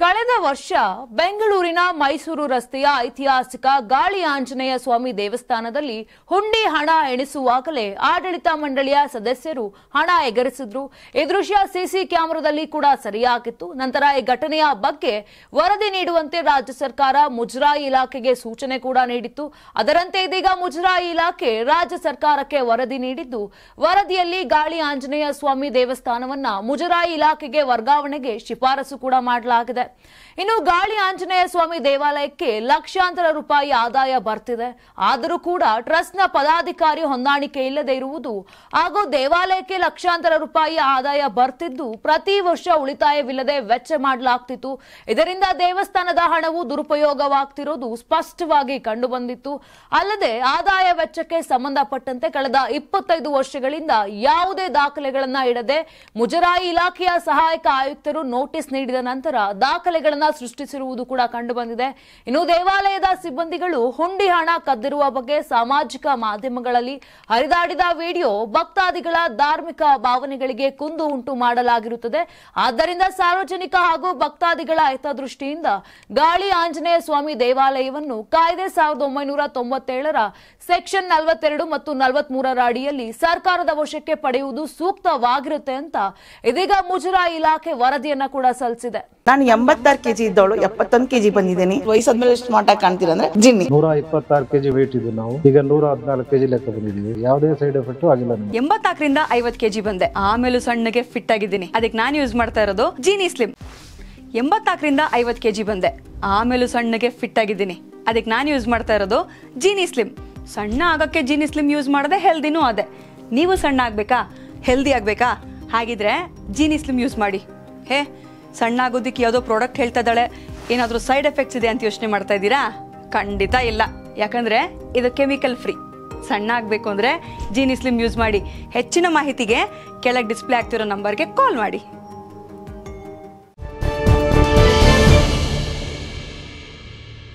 ಕಳೆದ ವರ್ಷ ಬೆಂಗಳೂರಿನ ಮೈಸೂರು ರಸ್ತೆಯ ಐತಿಹಾಸಿಕ ಗಾಳಿ ಆಂಜನೇಯ ಸ್ವಾಮಿ ದೇವಸ್ಥಾನದಲ್ಲಿ ಹುಂಡಿ ಹಣ ಎಣಿಸುವಾಗಲೇ ಆಡಳಿತ ಮಂಡಳಿಯ ಸದಸ್ಯರು ಹಣ ಎಗರಿಸಿದ್ರು. ಈ ದೃಶ್ಯ ಸಿಸಿ ಕ್ಯಾಮೆರಾದಲ್ಲಿ ಕೂಡ ಸರಿಯಾಗಿತ್ತು. ನಂತರ ಈ ಘಟನೆಯ ಬಗ್ಗೆ ವರದಿ ನೀಡುವಂತೆ ರಾಜ್ಯ ಸರ್ಕಾರ ಮುಜರಾಯಿ ಇಲಾಖೆಗೆ ಸೂಚನೆ ಕೂಡ ನೀಡಿತ್ತು. ಅದರಂತೆ ಇದೀಗ ಮುಜರಾಯಿ ಇಲಾಖೆ ರಾಜ್ಯ ಸರ್ಕಾರಕ್ಕೆ ವರದಿ ನೀಡಿದ್ದು, ವರದಿಯಲ್ಲಿ ಗಾಳಿ ಆಂಜನೇಯ ಸ್ವಾಮಿ ದೇವಸ್ಥಾನವನ್ನ ಮುಜರಾಯಿ ಇಲಾಖೆಗೆ ವರ್ಗಾವಣೆಗೆ ಶಿಫಾರಸು ಕೂಡ ಮಾಡಲಾಗಿದೆ. ಇನ್ನು ಗಾಳಿ ಆಂಜನೇಯ ಸ್ವಾಮಿ ದೇವಾಲಯಕ್ಕೆ ಲಕ್ಷಾಂತರ ರೂಪಾಯಿ ಆದಾಯ ಬರ್ತಿದೆ. ಆದರೂ ಕೂಡ ಟ್ರಸ್ಟ್ನ ಪದಾಧಿಕಾರಿ ಹೊಂದಾಣಿಕೆ ಇಲ್ಲದೆ ಇರುವುದು ಹಾಗೂ ದೇವಾಲಯಕ್ಕೆ ಲಕ್ಷಾಂತರ ರೂಪಾಯಿ ಆದಾಯ ಬರ್ತಿದ್ದು ಪ್ರತಿ ವರ್ಷ ಉಳಿತಾಯವಿಲ್ಲದೆ ವೆಚ್ಚ ಮಾಡಲಾಗ್ತಿತ್ತು. ಇದರಿಂದ ದೇವಸ್ಥಾನದ ಹಣವು ದುರುಪಯೋಗವಾಗ್ತಿರೋದು ಸ್ಪಷ್ಟವಾಗಿ ಕಂಡುಬಂದಿತ್ತು. ಅಲ್ಲದೆ ಆದಾಯ ವೆಚ್ಚಕ್ಕೆ ಸಂಬಂಧಪಟ್ಟಂತೆ ಕಳೆದ 25 ವರ್ಷಗಳಿಂದ ಯಾವುದೇ ದಾಖಲೆಗಳನ್ನ ಇಡದೆ ಮುಜರಾಯಿ ಇಲಾಖೆಯ ಸಹಾಯಕ ಆಯುಕ್ತರು ನೋಟಿಸ್ ನೀಡಿದ ನಂತರ ದಾಖಲೆಗಳನ್ನ ಸೃಷ್ಟಿಸಿರುವುದು ಕೂಡ ಕಂಡುಬಂದಿದೆ. ಇನ್ನು ದೇವಾಲಯದ ಸಿಬ್ಬಂದಿಗಳು ಹುಂಡಿ ಹಣ ಕದ್ದಿರುವ ಬಗ್ಗೆ ಸಾಮಾಜಿಕ ಮಾಧ್ಯಮಗಳಲ್ಲಿ ಹರಿದಾಡಿದ ವಿಡಿಯೋ ಭಕ್ತಾದಿಗಳ ಧಾರ್ಮಿಕ ಭಾವನೆಗಳಿಗೆ ಕುಂದು ಉಂಟು ಮಾಡಲಾಗಿರುತ್ತದೆ. ಆದ್ದರಿಂದ ಸಾರ್ವಜನಿಕ ಹಾಗೂ ಭಕ್ತಾದಿಗಳ ಹಿತದೃಷ್ಟಿಯಿಂದ ಗಾಳಿ ಆಂಜನೇಯ ಸ್ವಾಮಿ ದೇವಾಲಯವನ್ನು ಕಾಯ್ದೆ 1997ರ ಸೆಕ್ಷನ್ 42 ಮತ್ತು 43ರ ಅಡಿಯಲ್ಲಿ ಸರ್ಕಾರದ ವಶಕ್ಕೆ ಪಡೆಯುವುದು ಸೂಕ್ತವಾಗಿರುತ್ತೆ ಅಂತ ಇದೀಗ ಮುಜರಾಯಿ ಇಲಾಖೆ ವರದಿಯನ್ನ ಕೂಡ ಸಲ್ಲಿಸಿದೆ. ನಾನು 86 ಕೆಜಿ ಇದ್ದವಳು 71 ಕೆಜಿ ಬಂದಿದ್ದೀನಿ. ವಯಸ್ಸಾದ್ಮೇಲೆ ಸ್ಮಾರ್ಟ್ ಆಗಿ ಕಾಣ್ತೀರಾ ಅಂದ್ರೆ ಜಿನ್ನಿ. 126 ಕೆಜಿ ವೇಟ್ ಇದ್ದು ನಾವು ಈಗ 114 ಕೆಜಿ ಲೆಕ್ಕ ಬಂದಿದ್ದೀವಿ. ಯಾವುದೇ ಸೈಡ್ ಎಫೆಕ್ಟ್ ಆಗಿಲ್ಲ. 84ರಿಂದ 50 ಕೆಜಿ ಬಂದೆ. ಆಮೇಲೆ ಸಣ್ಣಗೆ ಫಿಟ್ ಆಗಿದ್ದೀನಿ. ಅದಕ್ಕೆ ನಾನು ಯೂಸ್ ಮಾಡ್ತಾ ಇರೋದು ಜೀನಿ ಸ್ಲಿಮ್. 84ರಿಂದ 50 ಕೆಜಿ ಬಂದೆ. ಆಮೇಲೆ ಸಣ್ಣಗೆ ಫಿಟ್ ಆಗಿದ್ದೀನಿ. ಅದಕ್ಕೆ ನಾನು ಯೂಸ್ ಮಾಡ್ತಾ ಇರೋದು ಜೀನಿ ಸ್ಲಿಮ್. ಸಣ್ಣ ಆಗಕ್ಕೆ ಜೀನಿ ಸ್ಲಿಮ್ ಯೂಸ್ ಮಾಡದೆ ಹೆಲ್ದಿನೂ ಅದೇ. ನೀವು ಸಣ್ಣ ಆಗ್ಬೇಕಾ, ಹೆಲ್ದಿ ಆಗ್ಬೇಕಾ? ಹಾಗಿದ್ರೆ ಜೀನಿ ಸ್ಲಿಮ್ ಯೂಸ್ ಮಾಡಿ. ಸಣ್ಣ ಆಗೋದಕ್ಕೆ ಯಾವುದೋ ಪ್ರಾಡಕ್ಟ್ ಹೇಳ್ತಾ ಇದ್ದಾಳೆ, ಏನಾದರೂ ಸೈಡ್ ಎಫೆಕ್ಟ್ಸ್ ಇದೆ ಅಂತ ಯೋಚನೆ ಮಾಡ್ತಾ ಇದ್ದೀರಾ? ಖಂಡಿತ ಇಲ್ಲ. ಯಾಕಂದ್ರೆ ಇದು ಕೆಮಿಕಲ್ ಫ್ರೀ. ಸಣ್ಣ ಆಗಬೇಕು ಅಂದ್ರೆ ಜೀನಿ ಸ್ಲಿಮ್ ಯೂಸ್ ಮಾಡಿ. ಹೆಚ್ಚಿನ ಮಾಹಿತಿಗೆ ಕೆಳಗೆ ಡಿಸ್ಪ್ಲೇ ಆಗ್ತಿರೋ ನಂಬರ್ಗೆ ಕಾಲ್ ಮಾಡಿ.